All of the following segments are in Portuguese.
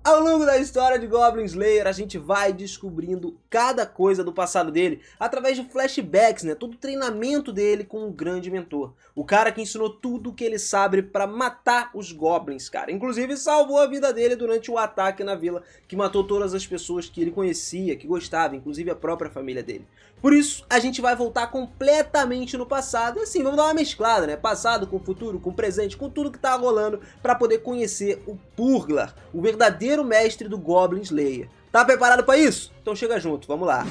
Ao longo da história de Goblin Slayer, a gente vai descobrindo cada coisa do passado dele através de flashbacks, né? Todo o treinamento dele com um grande mentor. O cara que ensinou tudo o que ele sabe pra matar os Goblins, cara. Inclusive salvou a vida dele durante o ataque na vila, que matou todas as pessoas que ele conhecia, que gostava, inclusive a própria família dele. Por isso, a gente vai voltar completamente no passado, e assim, vamos dar uma mesclada, né? Passado com futuro, com presente, com tudo que tá rolando, pra poder conhecer o Burglar, o verdadeiro mestre do Goblin Slayer. Tá preparado pra isso? Então chega junto, vamos lá.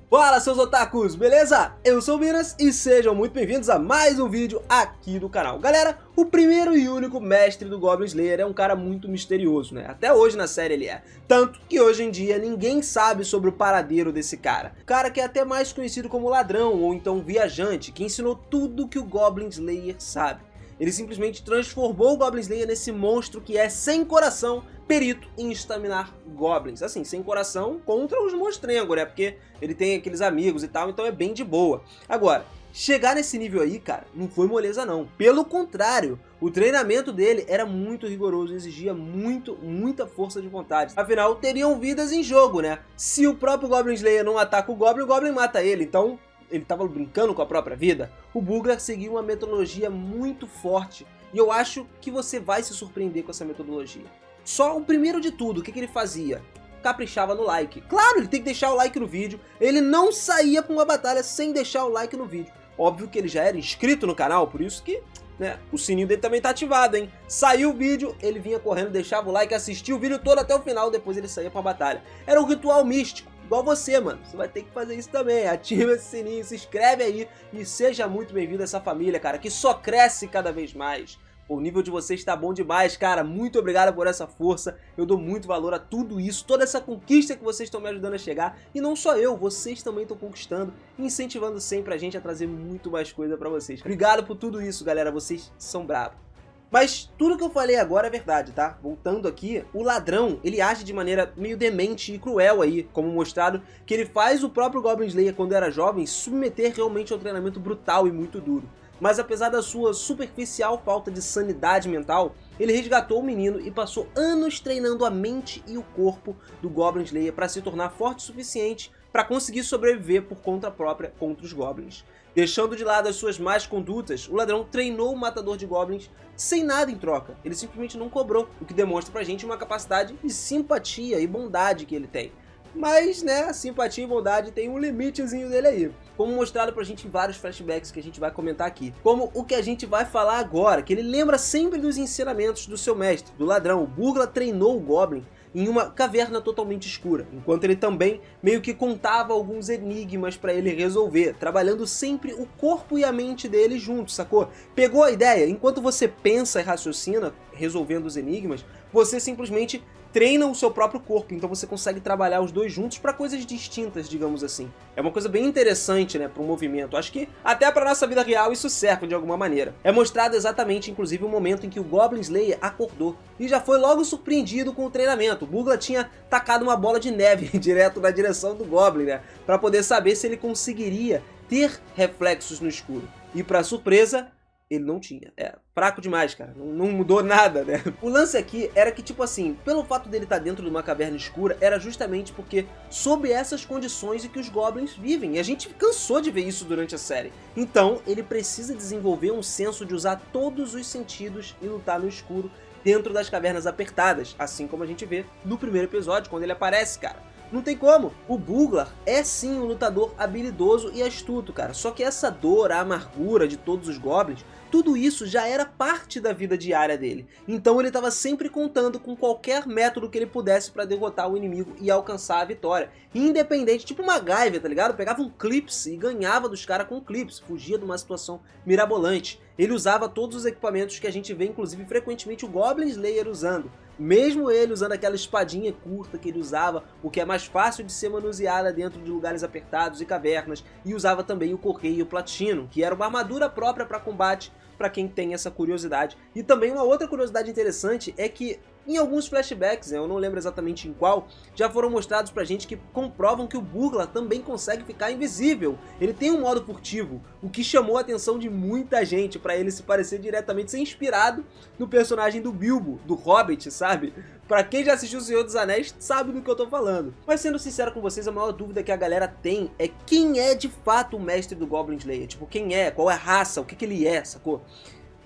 Fala, seus otakus, beleza? Eu sou o Minas e sejam muito bem-vindos a mais um vídeo aqui do canal. Galera, o primeiro e único mestre do Goblin Slayer é um cara muito misterioso, né? Até hoje na série ele é. Tanto que hoje em dia ninguém sabe sobre o paradeiro desse cara. O cara que é até mais conhecido como ladrão ou então viajante, que ensinou tudo que o Goblin Slayer sabe. Ele simplesmente transformou o Goblin Slayer nesse monstro que é sem coração, perito em estaminar goblins. Assim, sem coração contra os monstrengos, né? Porque ele tem aqueles amigos e tal, então é bem de boa. Agora, chegar nesse nível aí, cara, não foi moleza não. Pelo contrário, o treinamento dele era muito rigoroso, exigia muita força de vontade. Afinal, teriam vidas em jogo, né? Se o próprio Goblin Slayer não ataca o Goblin mata ele, então ele estava brincando com a própria vida. O Burglar seguiu uma metodologia muito forte e eu acho que você vai se surpreender com essa metodologia. Só o primeiro de tudo, o que ele fazia? Caprichava no like. Claro, ele tem que deixar o like no vídeo. Ele não saía para uma batalha sem deixar o like no vídeo. Óbvio que ele já era inscrito no canal, por isso que, né, o sininho dele também tá ativado, hein? Saiu o vídeo, ele vinha correndo, deixava o like, assistia o vídeo todo até o final, depois ele saía pra batalha. Era um ritual místico. Igual você, mano. Você vai ter que fazer isso também. Ativa esse sininho, se inscreve aí e seja muito bem-vindo a essa família, cara, que só cresce cada vez mais. O nível de vocês está bom demais, cara. Muito obrigado por essa força. Eu dou muito valor a tudo isso, toda essa conquista que vocês estão me ajudando a chegar. E não só eu, vocês também estão conquistando, incentivando sempre a gente a trazer muito mais coisa pra vocês. Obrigado por tudo isso, galera. Vocês são bravos. Mas tudo que eu falei agora é verdade, tá? Voltando aqui, o ladrão, ele age de maneira meio demente e cruel aí, como mostrado que ele faz o próprio Goblin Slayer quando era jovem submeter realmente ao treinamento brutal e muito duro. Mas apesar da sua superficial falta de sanidade mental, ele resgatou o menino e passou anos treinando a mente e o corpo do Goblin Slayer para se tornar forte o suficiente para conseguir sobreviver por conta própria contra os Goblins. Deixando de lado as suas más condutas, o ladrão treinou o matador de Goblins sem nada em troca. Ele simplesmente não cobrou, o que demonstra pra gente uma capacidade de simpatia e bondade que ele tem. Mas, né, a simpatia e bondade tem um limitezinho dele aí. Como mostrado pra gente em vários flashbacks que a gente vai comentar aqui. Como o que a gente vai falar agora, que ele lembra sempre dos ensinamentos do seu mestre, do ladrão. O Burglar treinou o Goblin em uma caverna totalmente escura, enquanto ele também meio que contava alguns enigmas pra ele resolver, trabalhando sempre o corpo e a mente dele juntos, sacou? Pegou a ideia? Enquanto você pensa e raciocina, resolvendo os enigmas, você simplesmente treina o seu próprio corpo, então você consegue trabalhar os dois juntos para coisas distintas, digamos assim. É uma coisa bem interessante, né, para um movimento. Acho que até para nossa vida real isso serve de alguma maneira. É mostrado exatamente, inclusive, o momento em que o Goblin Slayer acordou e já foi logo surpreendido com o treinamento. O Burglar tinha tacado uma bola de neve direto na direção do Goblin, né, para poder saber se ele conseguiria ter reflexos no escuro. E para surpresa, ele não tinha. É fraco demais, cara. Não mudou nada, né? O lance aqui era que, tipo assim, pelo fato dele estar dentro de uma caverna escura, era justamente porque sob essas condições em que os Goblins vivem. E a gente cansou de ver isso durante a série. Então, ele precisa desenvolver um senso de usar todos os sentidos e lutar no escuro dentro das cavernas apertadas. Assim como a gente vê no primeiro episódio, quando ele aparece, cara. Não tem como. O Burglar é sim um lutador habilidoso e astuto, cara. Só que essa dor, a amargura de todos os Goblins, tudo isso já era parte da vida diária dele. Então ele estava sempre contando com qualquer método que ele pudesse para derrotar o inimigo e alcançar a vitória. Independente, tipo uma MacGyver, tá ligado? Pegava um clips e ganhava dos caras com clips. Fugia de uma situação mirabolante. Ele usava todos os equipamentos que a gente vê, inclusive frequentemente o Goblin Slayer usando. Mesmo ele usando aquela espadinha curta que ele usava, o que é mais fácil de ser manuseada dentro de lugares apertados e cavernas, e usava também o Correio Platino, que era uma armadura própria para combate, para quem tem essa curiosidade. E também uma outra curiosidade interessante é que em alguns flashbacks, né, eu não lembro exatamente em qual, já foram mostrados pra gente que comprovam que o Burglar também consegue ficar invisível. Ele tem um modo furtivo, o que chamou a atenção de muita gente pra ele se parecer diretamente, ser inspirado no personagem do Bilbo, do Hobbit, sabe? Pra quem já assistiu O Senhor dos Anéis sabe do que eu tô falando. Mas sendo sincero com vocês, a maior dúvida que a galera tem é quem é de fato o mestre do Goblin Slayer. Tipo, quem é, qual é a raça, o que ele é, sacou?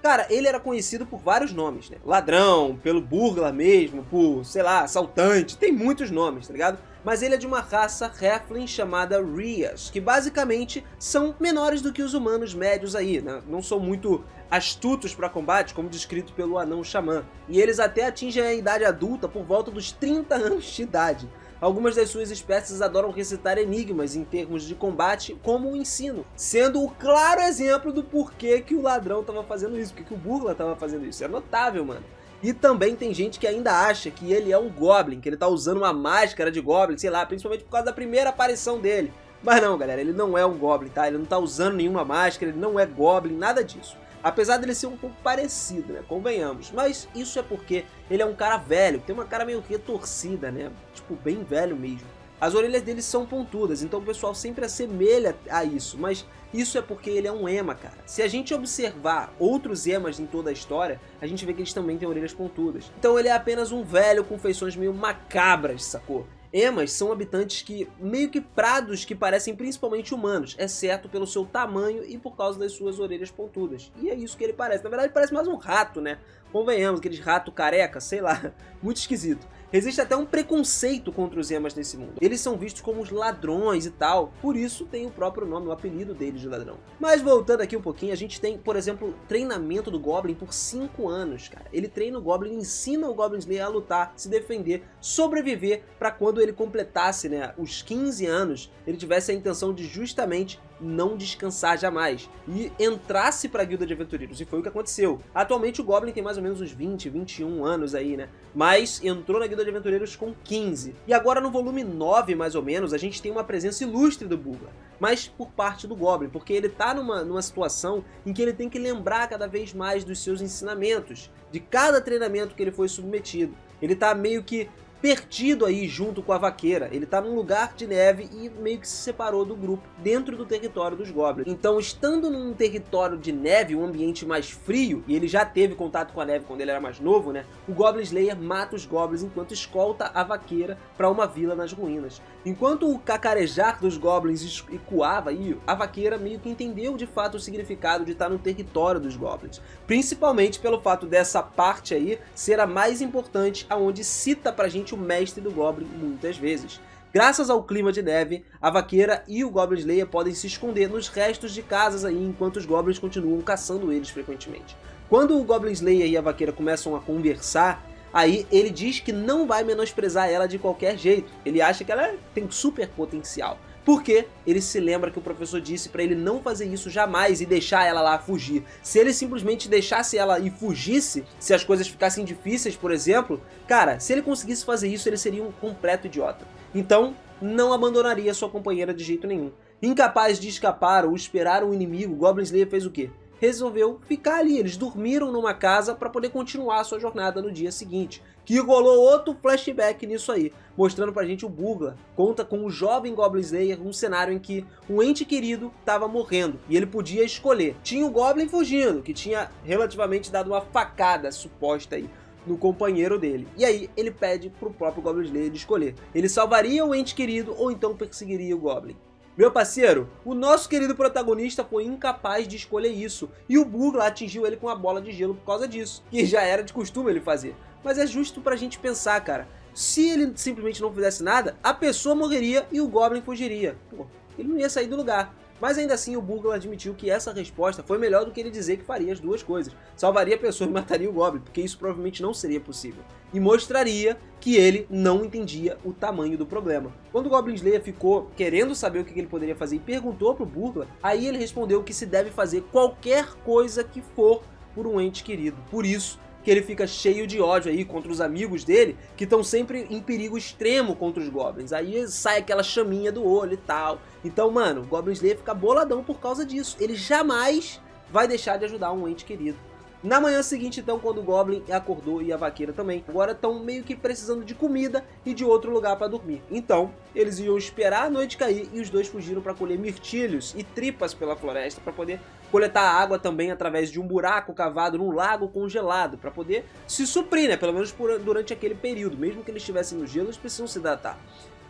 Cara, ele era conhecido por vários nomes, né? Ladrão, pelo Burglar mesmo, por, sei lá, assaltante, tem muitos nomes, tá ligado? Mas ele é de uma raça Halfling chamada Rias, que basicamente são menores do que os humanos médios aí, né? Não são muito astutos para combate, como descrito pelo anão xamã. E eles até atingem a idade adulta por volta dos 30 anos de idade. Algumas das suas espécies adoram recitar enigmas em termos de combate como o ensino, sendo o claro exemplo do porquê que o ladrão tava fazendo isso, porque que o Burglar tava fazendo isso. É notável, mano. E também tem gente que ainda acha que ele é um Goblin, que ele tá usando uma máscara de Goblin, sei lá, principalmente por causa da primeira aparição dele. Mas não, galera, ele não é um Goblin, tá? Ele não tá usando nenhuma máscara, ele não é Goblin, nada disso. Apesar dele ser um pouco parecido, né? Convenhamos. Mas isso é porque ele é um cara velho, tem uma cara meio retorcida, né? Tipo, bem velho mesmo. As orelhas dele são pontudas, então o pessoal sempre assemelha a isso. Mas isso é porque ele é um ema, cara. Se a gente observar outros emas em toda a história, a gente vê que eles também têm orelhas pontudas. Então ele é apenas um velho com feições meio macabras, sacou? Emas são habitantes que, meio que prados que parecem principalmente humanos, exceto pelo seu tamanho e por causa das suas orelhas pontudas. E é isso que ele parece. Na verdade, parece mais um rato, né? Convenhamos, aqueles rato careca, sei lá, muito esquisito. Existe até um preconceito contra os emas nesse mundo. Eles são vistos como os ladrões e tal, por isso tem o próprio nome, o apelido deles de ladrão. Mas voltando aqui um pouquinho, a gente tem, por exemplo, treinamento do Goblin por 5 anos, cara. Ele treina o Goblin, ensina o Goblin Slayer a lutar, se defender, sobreviver, pra quando ele completasse, né, os 15 anos, ele tivesse a intenção de justamente não descansar jamais e entrasse pra Guilda de Aventureiros, e foi o que aconteceu. Atualmente o Goblin tem mais ou menos uns 20, 21 anos aí, né, mas entrou na Guilda de Aventureiros com 15. E agora no volume 9, mais ou menos, a gente tem uma presença ilustre do Burglar, mas por parte do Goblin, porque ele tá numa situação em que ele tem que lembrar cada vez mais dos seus ensinamentos, de cada treinamento que ele foi submetido. Ele tá meio que perdido aí junto com a vaqueira. Ele tá num lugar de neve e meio que se separou do grupo dentro do território dos Goblins. Então, estando num território de neve, um ambiente mais frio, e ele já teve contato com a neve quando ele era mais novo, né? O Goblin Slayer mata os Goblins enquanto escolta a vaqueira para uma vila nas ruínas. Enquanto o cacarejar dos Goblins ecoava aí, a vaqueira meio que entendeu de fato o significado de estar no território dos Goblins. Principalmente pelo fato dessa parte aí ser a mais importante, aonde cita pra gente o mestre do Goblin muitas vezes. Graças ao clima de neve, a vaqueira e o Goblin Slayer podem se esconder nos restos de casas aí, enquanto os Goblins continuam caçando eles frequentemente. Quando o Goblin Slayer e a vaqueira começam a conversar, aí ele diz que não vai menosprezar ela de qualquer jeito. Ele acha que ela tem super potencial. Porque ele se lembra que o professor disse pra ele não fazer isso jamais e deixar ela lá fugir. Se ele simplesmente deixasse ela e fugisse, se as coisas ficassem difíceis, por exemplo, cara, se ele conseguisse fazer isso, ele seria um completo idiota. Então, não abandonaria sua companheira de jeito nenhum. Incapaz de escapar ou esperar um inimigo, Goblin Slayer fez o quê? Resolveu ficar ali. Eles dormiram numa casa para poder continuar a sua jornada no dia seguinte. Que rolou outro flashback nisso aí, mostrando pra gente o Burglar conta com o jovem Goblin Slayer um cenário em que um ente querido estava morrendo e ele podia escolher. Tinha o Goblin fugindo, que tinha relativamente dado uma facada suposta aí no companheiro dele. E aí ele pede pro próprio Goblin Slayer de escolher. Ele salvaria o ente querido ou então perseguiria o Goblin. Meu parceiro, o nosso querido protagonista foi incapaz de escolher isso, e o Burglar atingiu ele com a bola de gelo por causa disso, que já era de costume ele fazer. Mas é justo pra gente pensar, cara, se ele simplesmente não fizesse nada, a pessoa morreria e o Goblin fugiria. Pô, ele não ia sair do lugar. Mas ainda assim o Burglar admitiu que essa resposta foi melhor do que ele dizer que faria as duas coisas. Salvaria a pessoa e mataria o Goblin, porque isso provavelmente não seria possível. E mostraria que ele não entendia o tamanho do problema. Quando o Goblin Slayer ficou querendo saber o que ele poderia fazer e perguntou pro Burglar, aí ele respondeu que se deve fazer qualquer coisa que for por um ente querido. Por isso que ele fica cheio de ódio aí contra os amigos dele, que estão sempre em perigo extremo contra os Goblins. Aí sai aquela chaminha do olho e tal. Então, mano, o Goblin Slayer fica boladão por causa disso. Ele jamais vai deixar de ajudar um ente querido. Na manhã seguinte, então, quando o Goblin acordou e a vaqueira também, agora estão meio que precisando de comida e de outro lugar para dormir. Então, eles iam esperar a noite cair e os dois fugiram para colher mirtilhos e tripas pela floresta para poder coletar água também através de um buraco cavado num lago congelado, para poder se suprir, né? Pelo menos durante aquele período. Mesmo que eles estivessem no gelo, eles precisam se hidratar.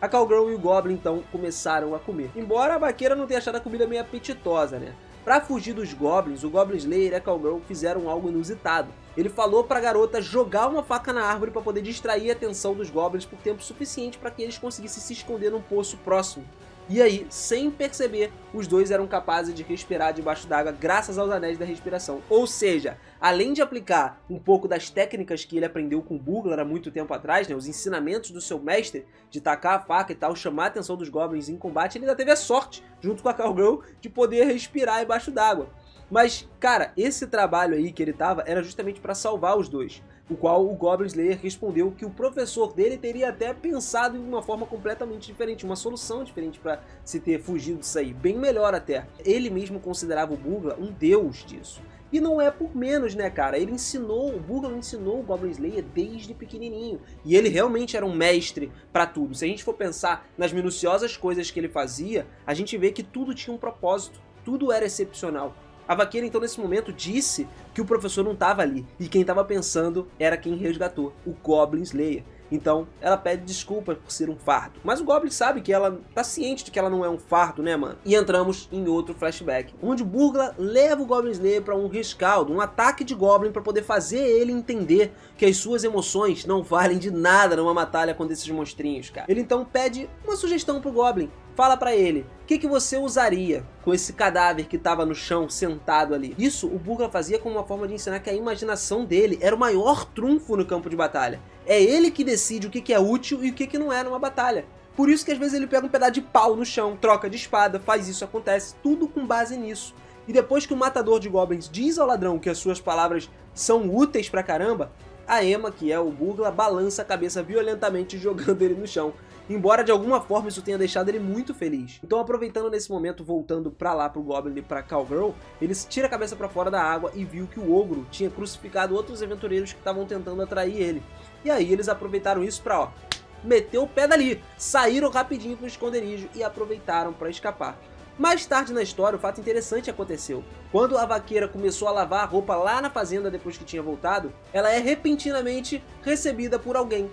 A Cowgirl e o Goblin, então, começaram a comer. Embora a vaqueira não tenha achado a comida meio apetitosa, né? Pra fugir dos Goblins, o Goblin Slayer e a Cowgirl fizeram algo inusitado. Ele falou pra garota jogar uma faca na árvore para poder distrair a atenção dos Goblins por tempo suficiente para que eles conseguissem se esconder num poço próximo. E aí, sem perceber, os dois eram capazes de respirar debaixo d'água graças aos anéis da respiração. Ou seja, além de aplicar um pouco das técnicas que ele aprendeu com o Burglar há muito tempo atrás, né, os ensinamentos do seu mestre de tacar a faca e tal, chamar a atenção dos Goblins em combate, ele ainda teve a sorte, junto com a Cowgirl, de poder respirar embaixo d'água. Mas, cara, esse trabalho aí que ele tava era justamente para salvar os dois. O qual o Goblin Slayer respondeu que o professor dele teria até pensado em uma forma completamente diferente, uma solução diferente para se ter fugido disso aí, bem melhor até. Ele mesmo considerava o Burglar um deus disso. E não é por menos, né, cara? O Burglar ensinou o Goblin Slayer desde pequenininho. E ele realmente era um mestre pra tudo. Se a gente for pensar nas minuciosas coisas que ele fazia, a gente vê que tudo tinha um propósito, tudo era excepcional. A vaqueira, então, nesse momento, disse que o professor não estava ali, e quem estava pensando era quem resgatou, o Goblin Slayer. Então, ela pede desculpas por ser um fardo. Mas o Goblin sabe que ela tá ciente de que ela não é um fardo, né, mano? E entramos em outro flashback, onde o Burglar leva o Goblin Slayer para um rescaldo, um ataque de Goblin para poder fazer ele entender que as suas emoções não valem de nada numa batalha contra esses monstrinhos, cara. Ele então pede uma sugestão pro Goblin. Fala pra ele, o que você usaria com esse cadáver que tava no chão, sentado ali? Isso o Burglar fazia como uma forma de ensinar que a imaginação dele era o maior trunfo no campo de batalha. É ele que decide o que é útil e o que não é numa batalha. Por isso que às vezes ele pega um pedaço de pau no chão, troca de espada, faz isso, acontece, tudo com base nisso. E depois que o matador de goblins diz ao ladrão que as suas palavras são úteis pra caramba, a Emma, que é o Burglar, balança a cabeça violentamente jogando ele no chão. Embora de alguma forma isso tenha deixado ele muito feliz. Então, aproveitando nesse momento, voltando pra lá pro Goblin e pra Cowgirl, ele tira a cabeça pra fora da água e viu que o ogro tinha crucificado outros aventureiros que estavam tentando atrair ele. E aí eles aproveitaram isso pra, ó, meter o pé dali. Saíram rapidinho pro esconderijo e aproveitaram pra escapar. Mais tarde na história, um fato interessante aconteceu. Quando a vaqueira começou a lavar a roupa lá na fazenda depois que tinha voltado, ela é repentinamente recebida por alguém.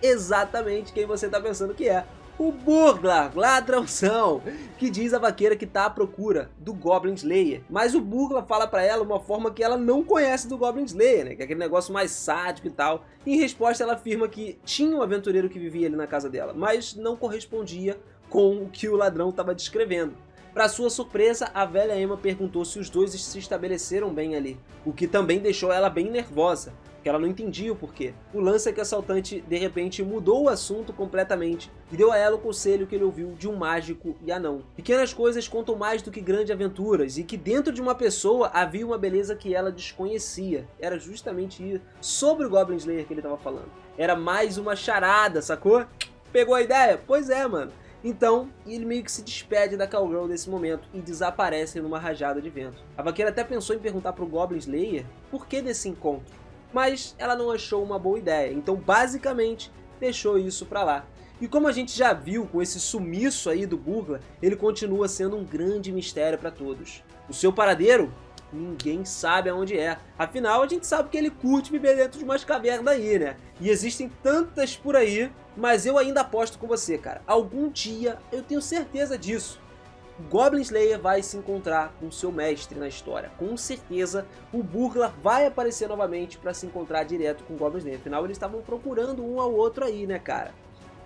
Exatamente quem você tá pensando que é. O Burglar, ladrãozão, que diz a vaqueira que tá à procura do Goblin Slayer. Mas o Burglar fala pra ela uma forma que ela não conhece do Goblin Slayer, né? Que é aquele negócio mais sádico e tal. E em resposta ela afirma que tinha um aventureiro que vivia ali na casa dela, mas não correspondia com o que o ladrão estava descrevendo. Para sua surpresa, a velha Emma perguntou se os dois se estabeleceram bem ali, o que também deixou ela bem nervosa, que ela não entendia o porquê. O lance é que o assaltante, de repente, mudou o assunto completamente e deu a ela o conselho que ele ouviu de um mágico e anão. Pequenas coisas contam mais do que grandes aventuras, e que dentro de uma pessoa havia uma beleza que ela desconhecia. Era justamente isso, sobre o Goblin Slayer que ele estava falando. Era mais uma charada, sacou? Pegou a ideia? Pois é, mano. Então, ele meio que se despede da Cowgirl nesse momento e desaparece numa rajada de vento. A vaqueira até pensou em perguntar pro Goblin Slayer por que desse encontro, mas ela não achou uma boa ideia, então basicamente deixou isso pra lá. E como a gente já viu com esse sumiço aí do Burglar, ele continua sendo um grande mistério pra todos. O seu paradeiro? Ninguém sabe aonde é. Afinal, a gente sabe que ele curte viver dentro de umas cavernas aí, né? E existem tantas por aí, mas eu ainda aposto com você, cara. Algum dia, eu tenho certeza disso, o Goblin Slayer vai se encontrar com seu mestre na história. Com certeza, o Burglar vai aparecer novamente para se encontrar direto com o Goblin Slayer. Afinal, eles estavam procurando um ao outro aí, né, cara?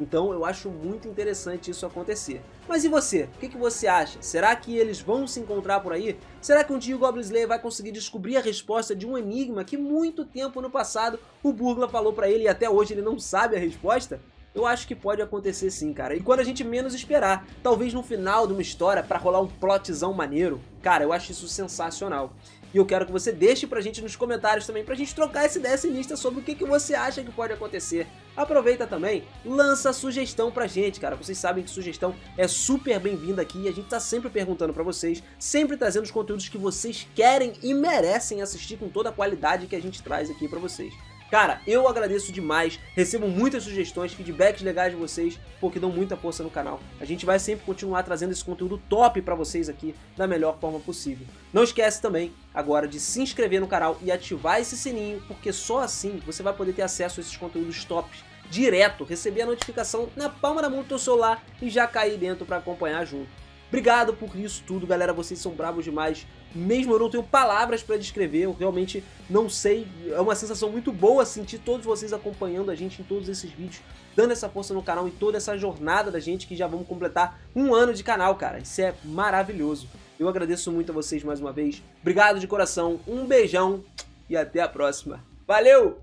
Então eu acho muito interessante isso acontecer. Mas e você? O que você acha? Será que eles vão se encontrar por aí? Será que um dia o Goblin Slayer vai conseguir descobrir a resposta de um enigma que muito tempo no passado o Burglar falou pra ele e até hoje ele não sabe a resposta? Eu acho que pode acontecer sim, cara. E quando a gente menos esperar, talvez no final de uma história pra rolar um plotzão maneiro, cara, eu acho isso sensacional. E eu quero que você deixe pra gente nos comentários também, pra gente trocar essa ideia sinistra sobre o que você acha que pode acontecer. Aproveita também, lança sugestão pra gente, cara. Vocês sabem que sugestão é super bem-vinda aqui e a gente tá sempre perguntando pra vocês, sempre trazendo os conteúdos que vocês querem e merecem assistir com toda a qualidade que a gente traz aqui pra vocês. Cara, eu agradeço demais, recebo muitas sugestões, feedbacks legais de vocês, porque dão muita força no canal. A gente vai sempre continuar trazendo esse conteúdo top pra vocês aqui, da melhor forma possível. Não esquece também, agora, de se inscrever no canal e ativar esse sininho, porque só assim você vai poder ter acesso a esses conteúdos tops, direto, receber a notificação na palma da mão do teu celular e já cair dentro pra acompanhar junto. Obrigado por isso tudo, galera, vocês são bravos demais. Mesmo eu não tenho palavras pra descrever, eu realmente não sei, é uma sensação muito boa sentir todos vocês acompanhando a gente em todos esses vídeos, dando essa força no canal e toda essa jornada da gente que já vamos completar 1 ano de canal, cara, isso é maravilhoso. Eu agradeço muito a vocês mais uma vez, obrigado de coração, um beijão e até a próxima. Valeu!